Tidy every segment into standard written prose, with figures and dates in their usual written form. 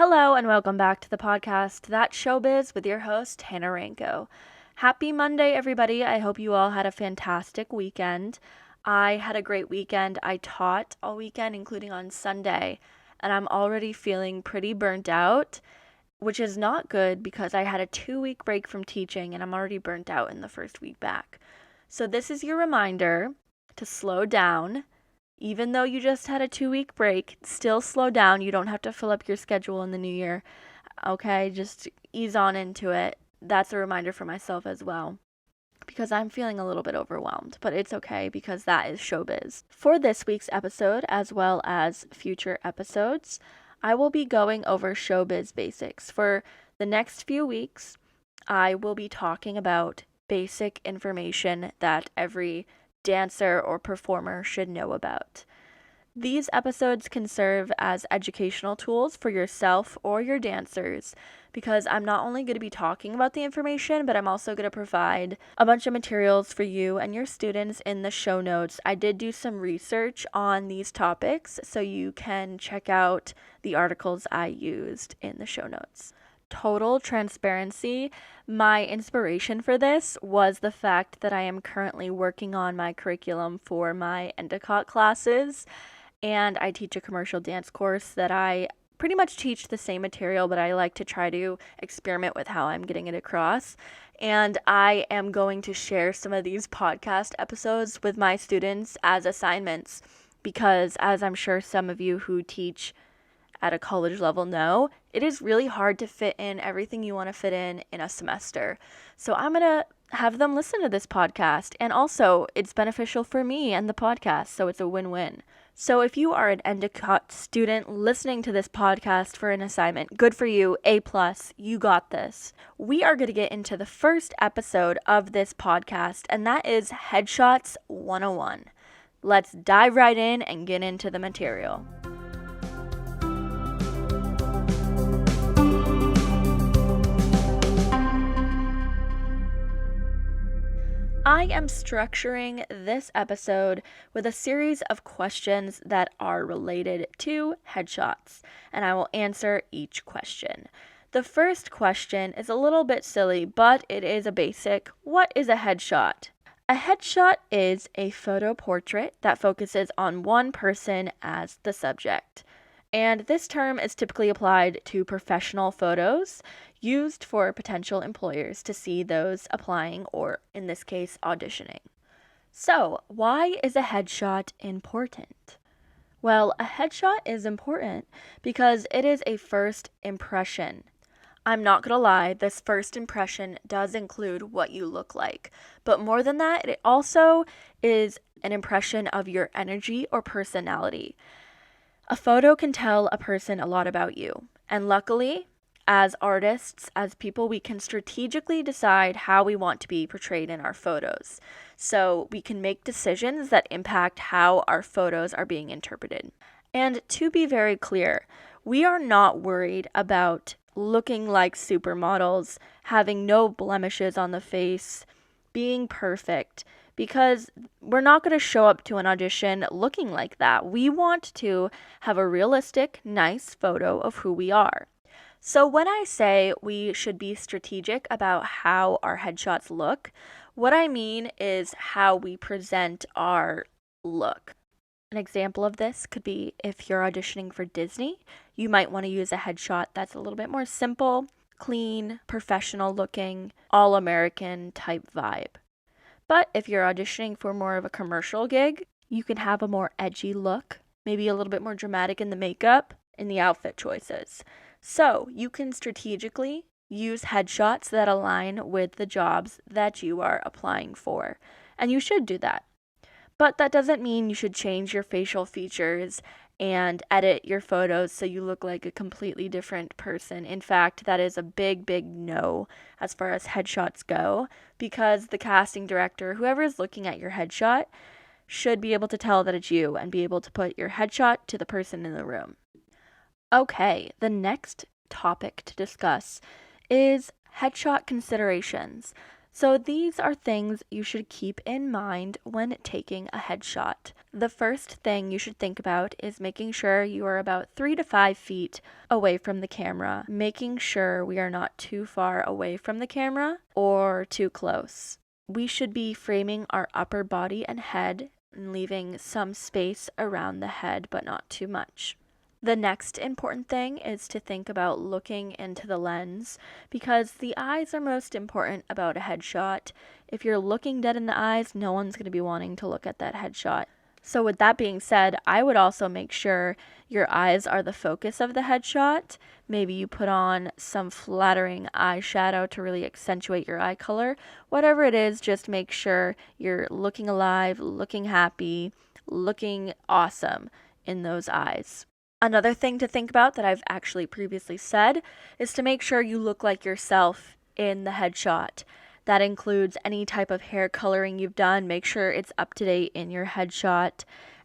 Hello and welcome back to the podcast, That's Showbiz, with your host, Hannah Ranco. Happy Monday, everybody. I hope you all had a fantastic weekend. I had a great weekend. I taught all weekend, including on Sunday, and I'm already feeling pretty burnt out, which is not good because I had a 2-week break from teaching and I'm already burnt out in the first week back. So this is your reminder to slow down. Even though you just had a 2-week break, still slow down. You don't have to fill up your schedule in the new year. Okay, just ease on into it. That's a reminder for myself as well, because I'm feeling a little bit overwhelmed, but it's okay because that is showbiz. For this week's episode, as well as future episodes, I will be going over showbiz basics. For the next few weeks, I will be talking about basic information that every dancer or performer should know about. These episodes can serve as educational tools for yourself or your dancers, because I'm not only going to be talking about the information, but I'm also going to provide a bunch of materials for you and your students in the show notes. I did do some research on these topics, so you can check out the articles I used in the show notes. Total transparency, my inspiration for this was the fact that I am currently working on my curriculum for my Endicott classes, and I teach a commercial dance course that I pretty much teach the same material, but I like to try to experiment with how I'm getting it across. And I am going to share some of these podcast episodes with my students as assignments, because as I'm sure some of you who teach at a college level know, it is really hard to fit in everything you want to fit in a semester. So I'm going to have them listen to this podcast, and also it's beneficial for me and the podcast, so it's a win-win. So if you are an Endicott student listening to this podcast for an assignment, good for you, A+, you got this. We are going to get into the first episode of this podcast, and that is Headshots 101. Let's dive right in and get into the material. I am structuring this episode with a series of questions that are related to headshots, and I will answer each question. The first question is a little bit silly, but it is a basic. What is a headshot? A headshot is a photo portrait that focuses on one person as the subject. And this term is typically applied to professional photos used for potential employers to see those applying, or in this case, auditioning. So, why is a headshot important? Well, a headshot is important because it is a first impression. I'm not gonna lie, this first impression does include what you look like. But more than that, it also is an impression of your energy or personality. A photo can tell a person a lot about you, and luckily, as artists, as people, we can strategically decide how we want to be portrayed in our photos. So we can make decisions that impact how our photos are being interpreted. And to be very clear, we are not worried about looking like supermodels, having no blemishes on the face, being perfect, because we're not going to show up to an audition looking like that. We want to have a realistic, nice photo of who we are. So when I say we should be strategic about how our headshots look, what I mean is how we present our look. An example of this could be if you're auditioning for Disney, you might want to use a headshot that's a little bit more simple, clean, professional looking, all-American type vibe. But if you're auditioning for more of a commercial gig, you can have a more edgy look, maybe a little bit more dramatic in the makeup, in the outfit choices. So you can strategically use headshots that align with the jobs that you are applying for. And you should do that. But that doesn't mean you should change your facial features and edit your photos so you look like a completely different person. In fact, that is a big, big no as far as headshots go, because the casting director, whoever is looking at your headshot, should be able to tell that it's you and be able to put your headshot to the person in the room. Okay, the next topic to discuss is headshot considerations. So these are things you should keep in mind when taking a headshot. The first thing you should think about is making sure you are about 3 to 5 feet away from the camera, making sure we are not too far away from the camera or too close. We should be framing our upper body and head and leaving some space around the head, but not too much. The next important thing is to think about looking into the lens because the eyes are most important about a headshot. If you're looking dead in the eyes, no one's going to be wanting to look at that headshot. So with that being said, I would also make sure your eyes are the focus of the headshot. Maybe you put on some flattering eyeshadow to really accentuate your eye color. Whatever it is, just make sure you're looking alive, looking happy, looking awesome in those eyes. Another thing to think about that I've actually previously said is to make sure you look like yourself in the headshot. That includes any type of hair coloring you've done. Make sure it's up to date in your headshot.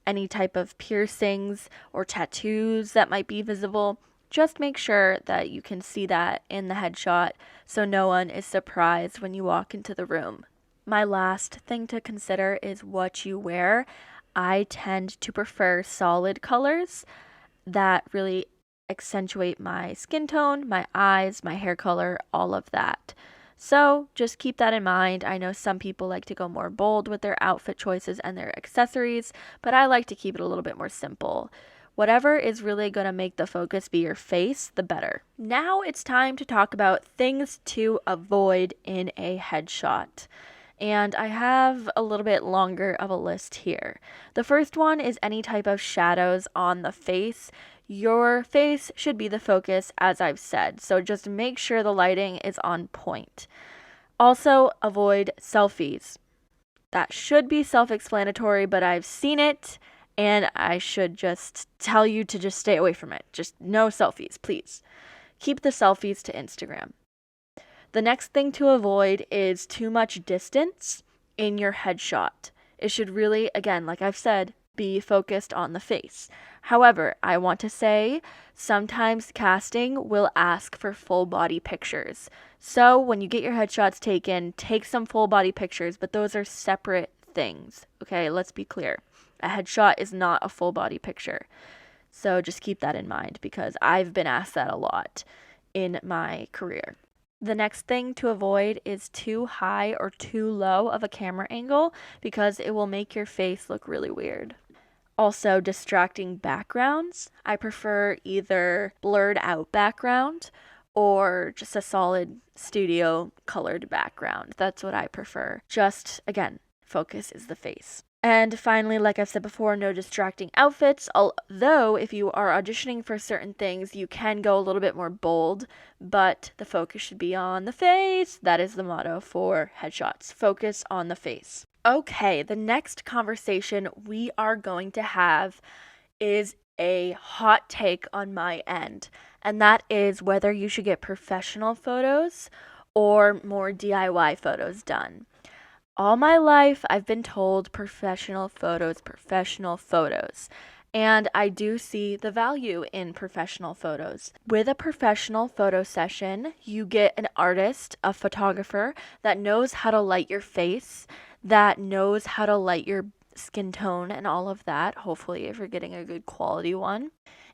Any type of piercings or tattoos that might be visible. Just make sure that you can see that in the headshot so no one is surprised when you walk into the room. My last thing to consider is what you wear. I tend to prefer solid colors that really accentuate my skin tone, my eyes, my hair color, all of that. So just keep that in mind. I know some people like to go more bold with their outfit choices and their accessories, but I like to keep it a little bit more simple. Whatever is really going to make the focus be your face, the better. Now it's time to talk about things to avoid in a headshot. And I have a little bit longer of a list here. The first one is any type of shadows on the face. Your face should be the focus, as I've said, so just make sure the lighting is on point. Also, avoid selfies. That should be self-explanatory, but I've seen it, and I should just tell you to just stay away from it. Just no selfies, please. Keep the selfies to Instagram. The next thing to avoid is too much distance in your headshot. It should really, again, like I've said, be focused on the face. However, I want to say sometimes casting will ask for full body pictures. So when you get your headshots taken, take some full body pictures, but those are separate things. Okay, let's be clear. A headshot is not a full body picture. So just keep that in mind because I've been asked that a lot in my career. The next thing to avoid is too high or too low of a camera angle because it will make your face look really weird. Also, distracting backgrounds. I prefer either blurred out background or just a solid studio colored background. That's what I prefer. Just, again, focus is the face. And finally, like I've said before, no distracting outfits. Although, if you are auditioning for certain things, you can go a little bit more bold, but the focus should be on the face. That is the motto for headshots. Focus on the face. Okay, the next conversation we are going to have is a hot take on my end, and that is whether you should get professional photos or more DIY photos done. All my life, I've been told professional photos. And I do see the value in professional photos. With a professional photo session, you get an artist, a photographer that knows how to light your face, that knows how to light your skin tone and all of that, hopefully if you're getting a good quality one.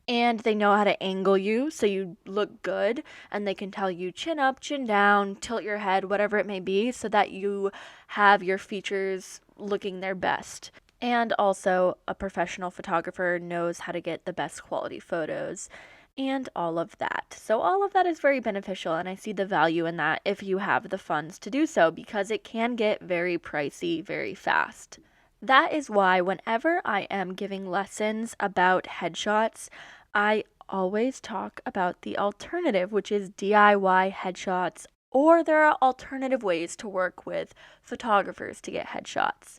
And they know how to angle you so you look good, and they can tell you chin up, chin down, tilt your head, whatever it may be, so that you have your features looking their best. And also, a professional photographer knows how to get the best quality photos and all of that. So all of that is very beneficial, and I see the value in that if you have the funds to do so, because it can get very pricey very fast. That is why whenever I am giving lessons about headshots, I always talk about the alternative, which is DIY headshots, or there are alternative ways to work with photographers to get headshots.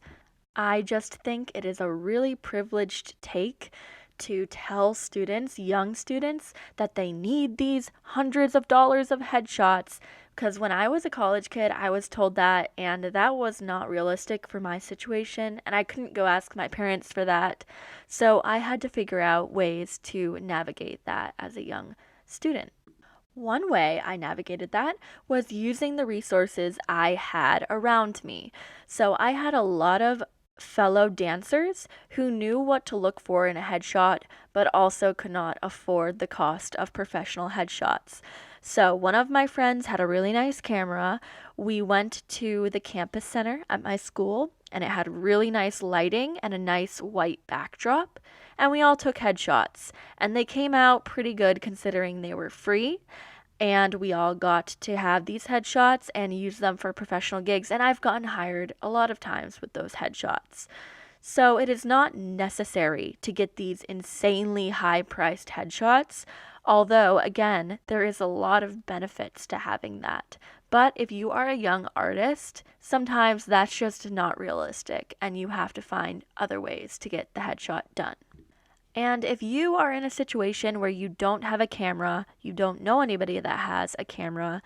I just think it is a really privileged take to tell students, young students, that they need these hundreds of dollars of headshots. Because when I was a college kid, I was told that, and that was not realistic for my situation, and I couldn't go ask my parents for that. So I had to figure out ways to navigate that as a young student. One way I navigated that was using the resources I had around me. So I had a lot of fellow dancers who knew what to look for in a headshot, but also could not afford the cost of professional headshots. So one of my friends had a really nice camera. We went to the campus center at my school, and it had really nice lighting and a nice white backdrop. And we all took headshots, and they came out pretty good considering they were free, and we all got to have these headshots and use them for professional gigs. And I've gotten hired a lot of times with those headshots. So it is not necessary to get these insanely high priced headshots, although, again, there is a lot of benefits to having that. But if you are a young artist, sometimes that's just not realistic, and you have to find other ways to get the headshot done. And if you are in a situation where you don't have a camera, you don't know anybody that has a camera,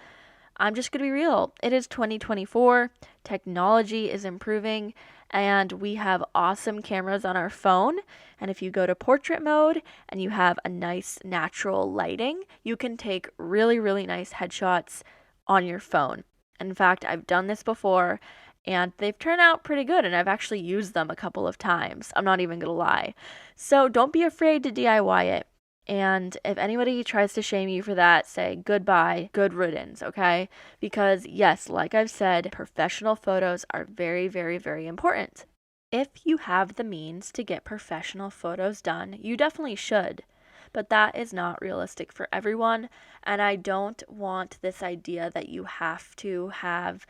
I'm just going to be real. It is 2024, technology is improving, and we have awesome cameras on our phone. And if you go to portrait mode and you have a nice natural lighting, you can take really, really nice headshots on your phone. In fact, I've done this before, and they've turned out pretty good, and I've actually used them a couple of times. I'm not even gonna lie. So don't be afraid to DIY it. And if anybody tries to shame you for that, say goodbye, good riddance, okay? Because yes, like I've said, professional photos are very, very, very important. If you have the means to get professional photos done, you definitely should. But that is not realistic for everyone, and I don't want this idea that you have to have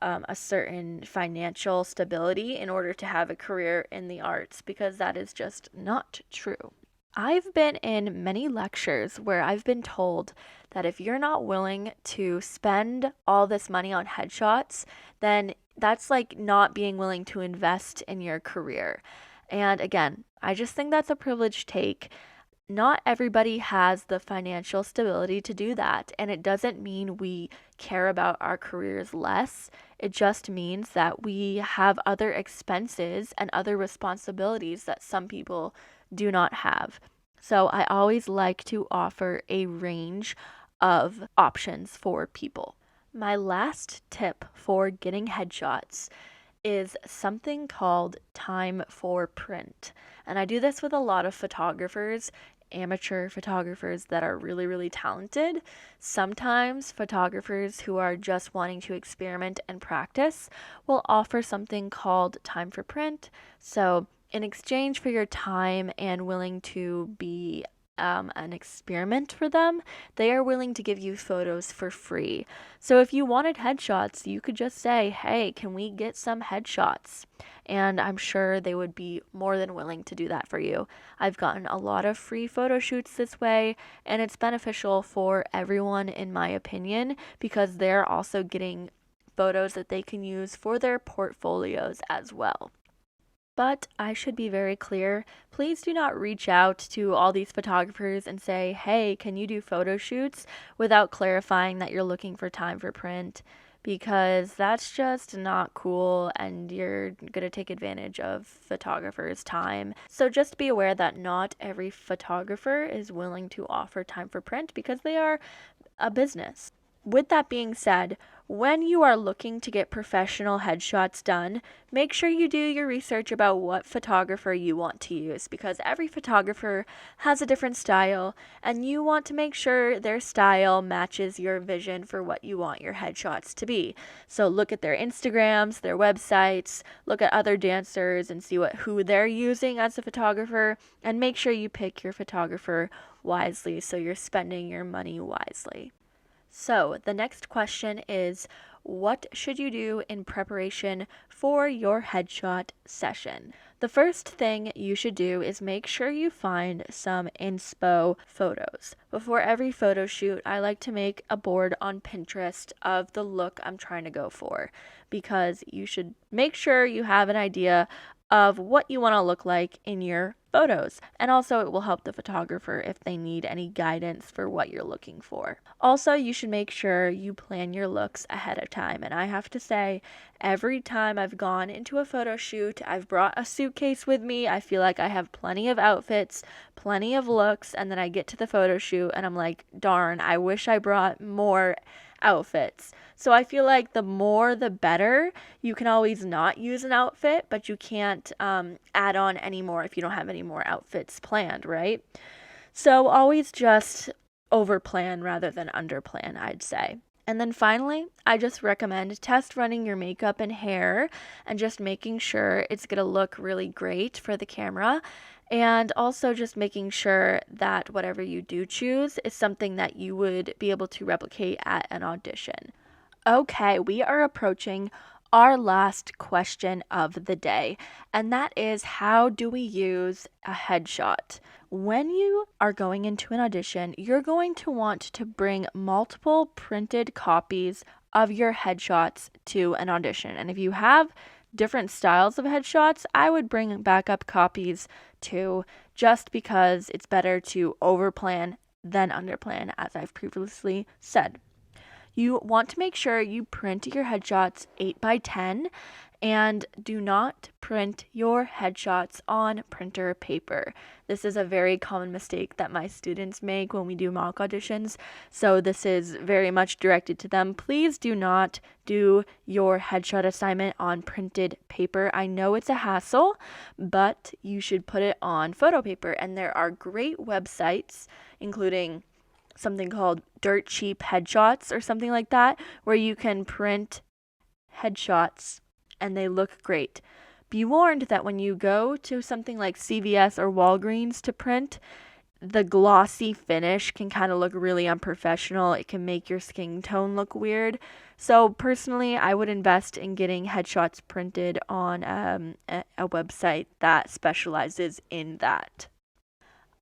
a certain financial stability in order to have a career in the arts, because that is just not true. I've been in many lectures where I've been told that if you're not willing to spend all this money on headshots, then that's like not being willing to invest in your career. And again, I just think that's a privileged take. Not everybody has the financial stability to do that, and it doesn't mean we care about our careers less. It just means that we have other expenses and other responsibilities that some people do not have. So I always like to offer a range of options for people. My last tip for getting headshots is something called time for print. And I do this with a lot of photographers, amateur photographers that are really, really talented. Sometimes photographers who are just wanting to experiment and practice will offer something called time for print. So, in exchange for your time and willing to be an experiment for them, they are willing to give you photos for free. So if you wanted headshots, you could just say, hey, can we get some headshots? And I'm sure they would be more than willing to do that for you. I've gotten a lot of free photo shoots this way, and it's beneficial for everyone, in my opinion, because they're also getting photos that they can use for their portfolios as well. But I should be very clear, please do not reach out to all these photographers and say, hey, can you do photo shoots, without clarifying that you're looking for time for print, because that's just not cool and you're going to take advantage of photographers' time. So just be aware that not every photographer is willing to offer time for print because they are a business. With that being said, when you are looking to get professional headshots done, make sure you do your research about what photographer you want to use, because every photographer has a different style and you want to make sure their style matches your vision for what you want your headshots to be. So look at their Instagrams, their websites, look at other dancers and see who they're using as a photographer, and make sure you pick your photographer wisely so you're spending your money wisely. So, the next question is, what should you do in preparation for your headshot session? The first thing you should do is make sure you find some inspo photos. Before every photo shoot, I like to make a board on Pinterest of the look I'm trying to go for, because you should make sure you have an idea of what you want to look like in your photos. And also, it will help the photographer if they need any guidance for what you're looking for. Also, you should make sure you plan your looks ahead of time. And I have to say, every time I've gone into a photo shoot, I've brought a suitcase with me. I feel like I have plenty of outfits, plenty of looks, and then I get to the photo shoot and I'm like, darn, I wish I brought more outfits. So I feel like the more the better. You can always not use an outfit, but you can't add on any more if you don't have any more outfits planned, right? So always just over plan rather than under plan, I'd say. And then finally, I just recommend test running your makeup and hair and just making sure it's going to look really great for the camera. And also just making sure that whatever you do choose is something that you would be able to replicate at an audition. Okay, we are approaching our last question of the day, and that is, how do we use a headshot? When you are going into an audition, you're going to want to bring multiple printed copies of your headshots to an audition. And if you have different styles of headshots, I would bring backup copies too, just because it's better to overplan than underplan, as I've previously said. You want to make sure you print your headshots 8x10 and do not print your headshots on printer paper. This is a very common mistake that my students make when we do mock auditions, so this is very much directed to them. Please do not do your headshot assignment on printed paper. I know it's a hassle, but you should put it on photo paper, and there are great websites, including something called Dirt Cheap Headshots or something like that, where you can print headshots and they look great. Be warned that when you go to something like CVS or Walgreens to print, the glossy finish can kind of look really unprofessional. It can make your skin tone look weird. So personally, I would invest in getting headshots printed on a website that specializes in that.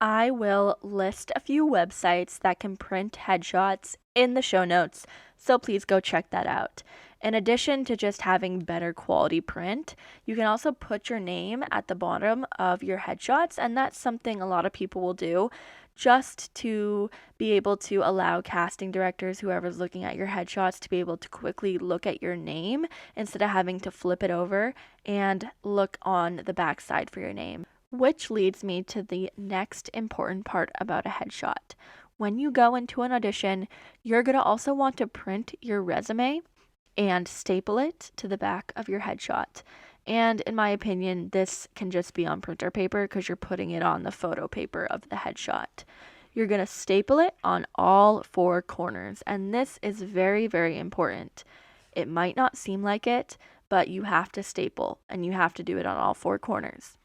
I will list a few websites that can print headshots in the show notes, so please go check that out. In addition to just having better quality print, you can also put your name at the bottom of your headshots, and that's something a lot of people will do just to be able to allow casting directors, whoever's looking at your headshots, to be able to quickly look at your name instead of having to flip it over and look on the backside for your name. Which leads me to the next important part about a headshot. When you go into an audition, you're going to also want to print your resume and staple it to the back of your headshot. And in my opinion, this can just be on printer paper because you're putting it on the photo paper of the headshot. You're going to staple it on all four corners, and this is very, very important. It might not seem like it, but you have to staple, and you have to do it on all four corners,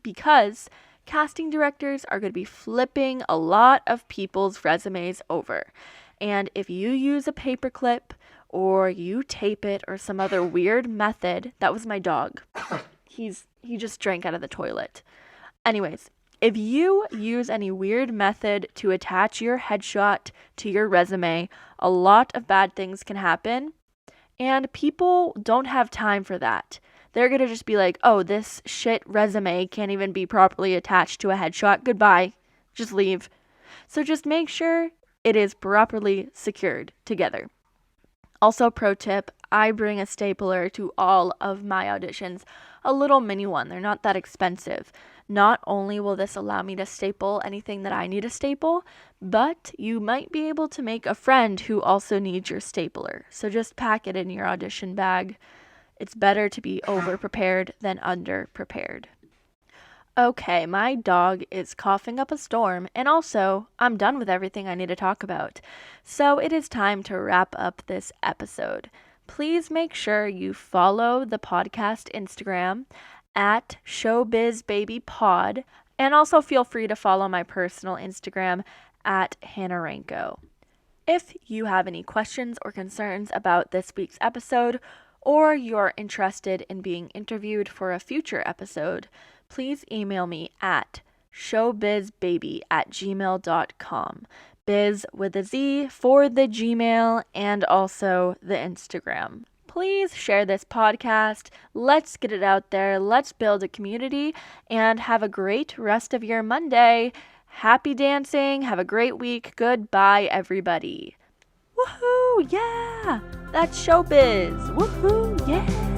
because casting directors are going to be flipping a lot of people's resumes over. And if you use a paper clip or you tape it or some other weird method, that was my dog. He just drank out of the toilet. Anyways, if you use any weird method to attach your headshot to your resume, a lot of bad things can happen, and people don't have time for that. They're going to just be like, oh, this shit resume can't even be properly attached to a headshot. Goodbye. Just leave. So just make sure it is properly secured together. Also, pro tip, I bring a stapler to all of my auditions, a little mini one. They're not that expensive. Not only will this allow me to staple anything that I need to staple, but you might be able to make a friend who also needs your stapler. So just pack it in your audition bag. It's better to be over-prepared than under-prepared. Okay, my dog is coughing up a storm, and also, I'm done with everything I need to talk about. So it is time to wrap up this episode. Please make sure you follow the podcast Instagram at ShowbizBabyPod, and also feel free to follow my personal Instagram at Ranco. If you have any questions or concerns about this week's episode, or you're interested in being interviewed for a future episode, please email me at showbizbaby@gmail.com. Biz with a Z for the Gmail and also the Instagram. please share this podcast. Let's get it out there. Let's build a community and have a great rest of your Monday. Happy dancing. Have a great week. Goodbye, everybody. Woohoo! Yeah! That's Showbiz. Woohoo! Yeah!